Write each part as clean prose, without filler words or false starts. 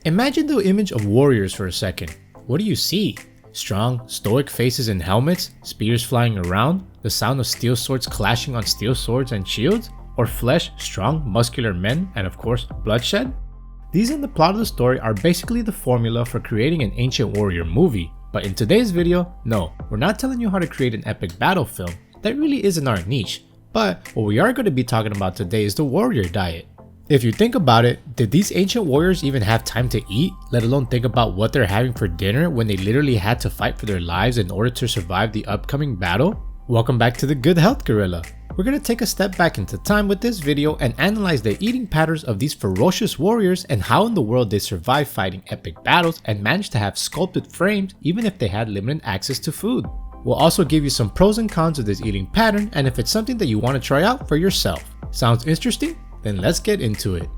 Imagine the image of warriors for a second. What do you see? Strong, stoic faces in helmets, spears flying around, the sound of steel swords clashing on steel swords and shields? Or flesh, strong, muscular men, and of course, bloodshed? These in the plot of the story are basically the formula for creating an ancient warrior movie. But in today's video, no, we're not telling you how to create an epic battle film. That really isn't our niche. But what we are going to be talking about today is the warrior diet. If you think about it, did these ancient warriors even have time to eat, let alone think about what they're having for dinner when they literally had to fight for their lives in order to survive the upcoming battle? Welcome back to the Good Health Gorilla. We're going to take a step back into time with this video and analyze the eating patterns of these ferocious warriors and how in the world they survived fighting epic battles and managed to have sculpted frames even if they had limited access to food. We'll also give you some pros and cons of this eating pattern and if it's something that you want to try out for yourself. Sounds interesting? Then let's get into it.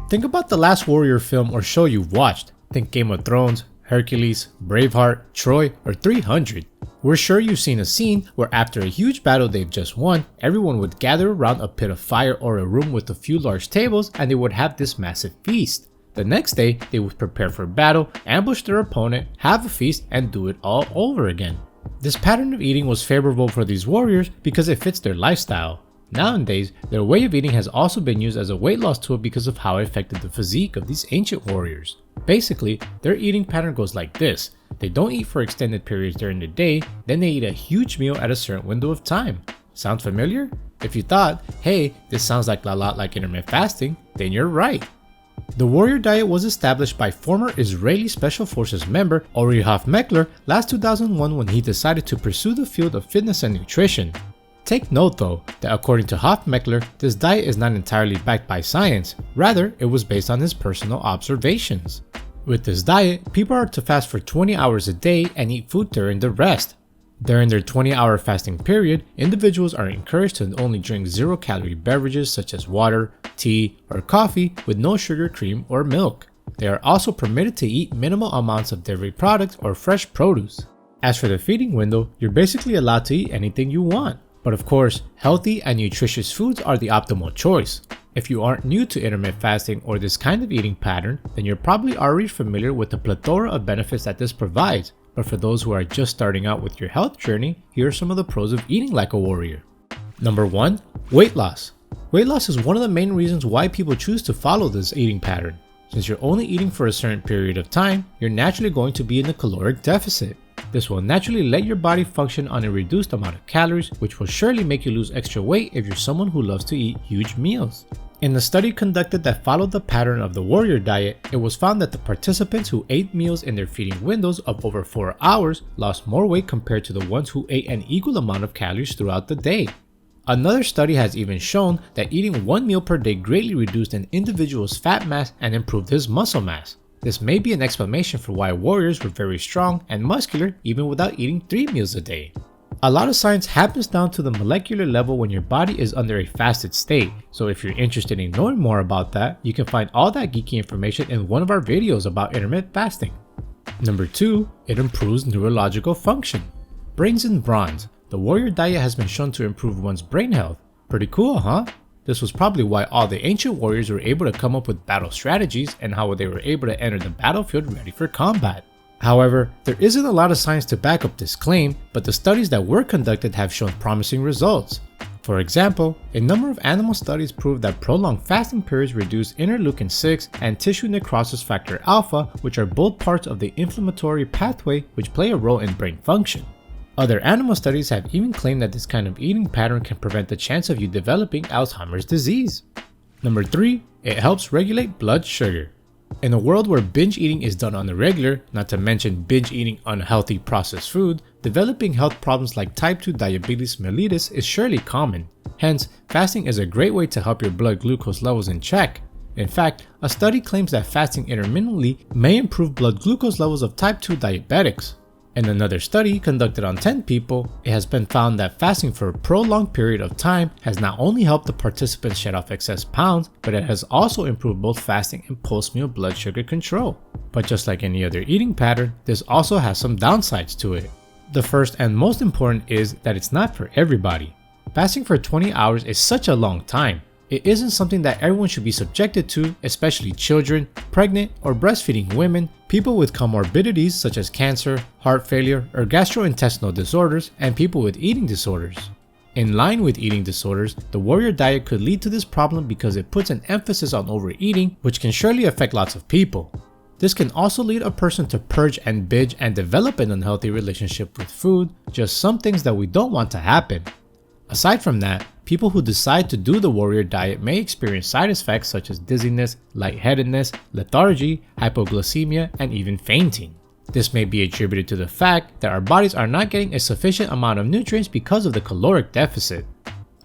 Think about the last warrior film or show you've watched. Think Game of Thrones, Hercules, Braveheart, Troy, or 300. We're sure you've seen a scene where after a huge battle they've just won, everyone would gather around a pit of fire or a room with a few large tables and they would have this massive feast. The next day, they would prepare for battle, ambush their opponent, have a feast, and do it all over again. This pattern of eating was favorable for these warriors because it fits their lifestyle. Nowadays, their way of eating has also been used as a weight loss tool because of how it affected the physique of these ancient warriors. Basically, their eating pattern goes like this. They don't eat for extended periods during the day, then they eat a huge meal at a certain window of time. Sound familiar? If you thought, hey, this sounds like a lot like intermittent fasting, then you're right. The warrior diet was established by former Israeli Special Forces member Ori Hofmeckler last 2001 when he decided to pursue the field of fitness and nutrition. Take note though, that according to Hofmeckler, this diet is not entirely backed by science, rather it was based on his personal observations. With this diet, people are to fast for 20 hours a day and eat food during the rest. During their 20-hour fasting period, individuals are encouraged to only drink zero-calorie beverages such as water, tea, or coffee with no sugar, cream, or milk. They are also permitted to eat minimal amounts of dairy products or fresh produce. As for the feeding window, you're basically allowed to eat anything you want. But of course, healthy and nutritious foods are the optimal choice. If you aren't new to intermittent fasting or this kind of eating pattern, then you're probably already familiar with the plethora of benefits that this provides. But for those who are just starting out with your health journey, here are some of the pros of eating like a warrior. Number 1. Weight loss. Weight loss is one of the main reasons why people choose to follow this eating pattern. Since you're only eating for a certain period of time, you're naturally going to be in a caloric deficit. This will naturally let your body function on a reduced amount of calories, which will surely make you lose extra weight if you're someone who loves to eat huge meals. In the study conducted that followed the pattern of the warrior diet, it was found that the participants who ate meals in their feeding windows of over 4 hours lost more weight compared to the ones who ate an equal amount of calories throughout the day. Another study has even shown that eating one meal per day greatly reduced an individual's fat mass and improved his muscle mass. This may be an explanation for why warriors were very strong and muscular even without eating 3 meals a day. A lot of science happens down to the molecular level when your body is under a fasted state, so if you're interested in knowing more about that, you can find all that geeky information in one of our videos about intermittent fasting. Number 2, it improves neurological function. Brains and bronze. The warrior diet has been shown to improve one's brain health. Pretty cool, huh? This was probably why all the ancient warriors were able to come up with battle strategies and how they were able to enter the battlefield ready for combat. However, there isn't a lot of science to back up this claim, but the studies that were conducted have shown promising results. For example, a number of animal studies proved that prolonged fasting periods reduce interleukin-6 and tissue necrosis factor alpha, which are both parts of the inflammatory pathway which play a role in brain function. Other animal studies have even claimed that this kind of eating pattern can prevent the chance of you developing Alzheimer's disease. Number 3, it helps regulate blood sugar. In a world where binge eating is done on the regular, not to mention binge eating unhealthy processed food, developing health problems like type 2 diabetes mellitus is surely common. Hence, fasting is a great way to help your blood glucose levels in check. In fact, a study claims that fasting intermittently may improve blood glucose levels of type 2 diabetics. In another study conducted on 10 people, it has been found that fasting for a prolonged period of time has not only helped the participants shed off excess pounds, but it has also improved both fasting and post-meal blood sugar control. But just like any other eating pattern, this also has some downsides to it. The first and most important is that it's not for everybody. Fasting for 20 hours is such a long time. It isn't something that everyone should be subjected to, especially children, pregnant or breastfeeding women, people with comorbidities such as cancer, heart failure, or gastrointestinal disorders, and people with eating disorders. In line with eating disorders, the warrior diet could lead to this problem because it puts an emphasis on overeating, which can surely affect lots of people. This can also lead a person to purge and binge and develop an unhealthy relationship with food, just some things that we don't want to happen. Aside from that, people who decide to do the warrior diet may experience side effects such as dizziness, lightheadedness, lethargy, hypoglycemia, and even fainting. This may be attributed to the fact that our bodies are not getting a sufficient amount of nutrients because of the caloric deficit.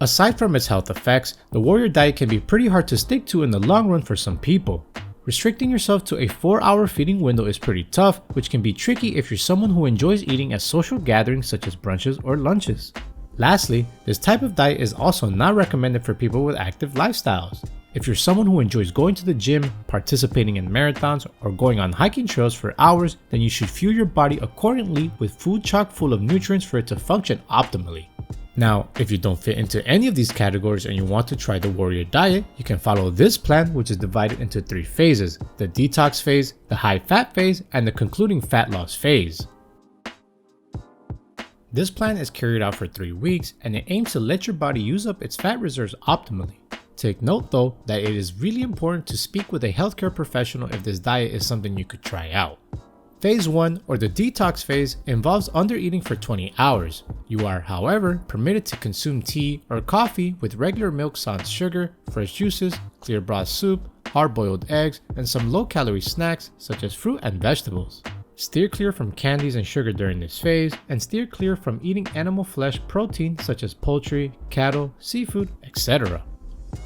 Aside from its health effects, the warrior diet can be pretty hard to stick to in the long run for some people. Restricting yourself to a 4-hour feeding window is pretty tough, which can be tricky if you're someone who enjoys eating at social gatherings such as brunches or lunches. Lastly, this type of diet is also not recommended for people with active lifestyles. If you're someone who enjoys going to the gym, participating in marathons, or going on hiking trails for hours, then you should fuel your body accordingly with food chock full of nutrients for it to function optimally. Now, if you don't fit into any of these categories and you want to try the warrior diet, you can follow this plan, which is divided into 3 phases: the detox phase, the high fat phase, and the concluding fat loss phase. This plan is carried out for 3 weeks and it aims to let your body use up its fat reserves optimally. Take note though that it is really important to speak with a healthcare professional if this diet is something you could try out. Phase 1, or the detox phase, involves undereating for 20 hours. You are, however, permitted to consume tea or coffee with regular milk sans sugar, fresh juices, clear broth soup, hard-boiled eggs, and some low-calorie snacks such as fruit and vegetables. Steer clear from candies and sugar during this phase, and steer clear from eating animal flesh protein such as poultry, cattle, seafood, etc.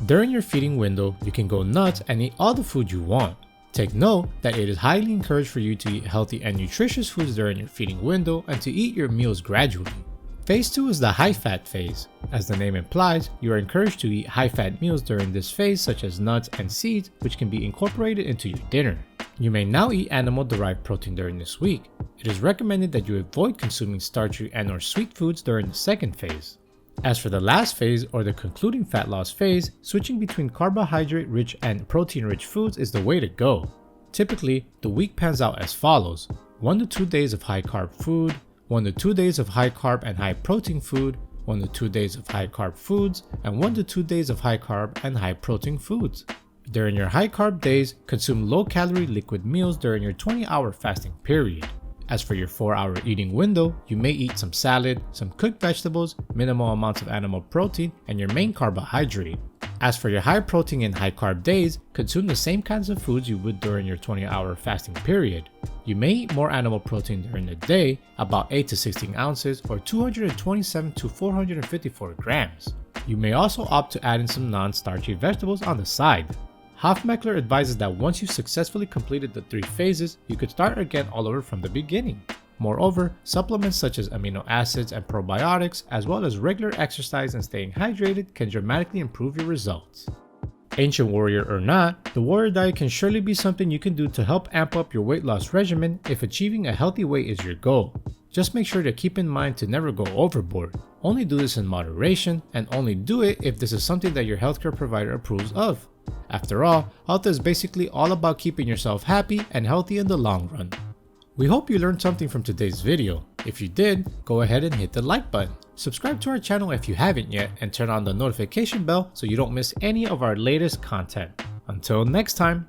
During your feeding window, you can go nuts and eat all the food you want. Take note that it is highly encouraged for you to eat healthy and nutritious foods during your feeding window and to eat your meals gradually. Phase 2 is the high fat phase. As the name implies, you are encouraged to eat high fat meals during this phase such as nuts and seeds, which can be incorporated into your dinner. You may now eat animal-derived protein during this week. It is recommended that you avoid consuming starchy and/or sweet foods during the second phase. As for the last phase, or the concluding fat loss phase, switching between carbohydrate-rich and protein-rich foods is the way to go. Typically, the week pans out as follows: 1 to 2 days of high-carb food, 1 to 2 days of high-carb and high-protein food, 1 to 2 days of high-carb foods, and 1 to 2 days of high-carb and high-protein foods. During your high-carb days, consume low-calorie liquid meals during your 20-hour fasting period. As for your 4-hour eating window, you may eat some salad, some cooked vegetables, minimal amounts of animal protein, and your main carbohydrate. As for your high protein and high carb days, consume the same kinds of foods you would during your 20-hour fasting period. You may eat more animal protein during the day, about 8 to 16 ounces or 227 to 454 grams. You may also opt to add in some non-starchy vegetables on the side. Hofmeckler advises that once you've successfully completed the 3 phases, you could start again all over from the beginning. Moreover, supplements such as amino acids and probiotics, as well as regular exercise and staying hydrated, can dramatically improve your results. Ancient warrior or not, the warrior diet can surely be something you can do to help amp up your weight loss regimen if achieving a healthy weight is your goal. Just make sure to keep in mind to never go overboard. Only do this in moderation, and only do it if this is something that your healthcare provider approves of. After all, health is basically all about keeping yourself happy and healthy in the long run. We hope you learned something from today's video. If you did, go ahead and hit the like button. Subscribe to our channel if you haven't yet, and turn on the notification bell so you don't miss any of our latest content. Until next time.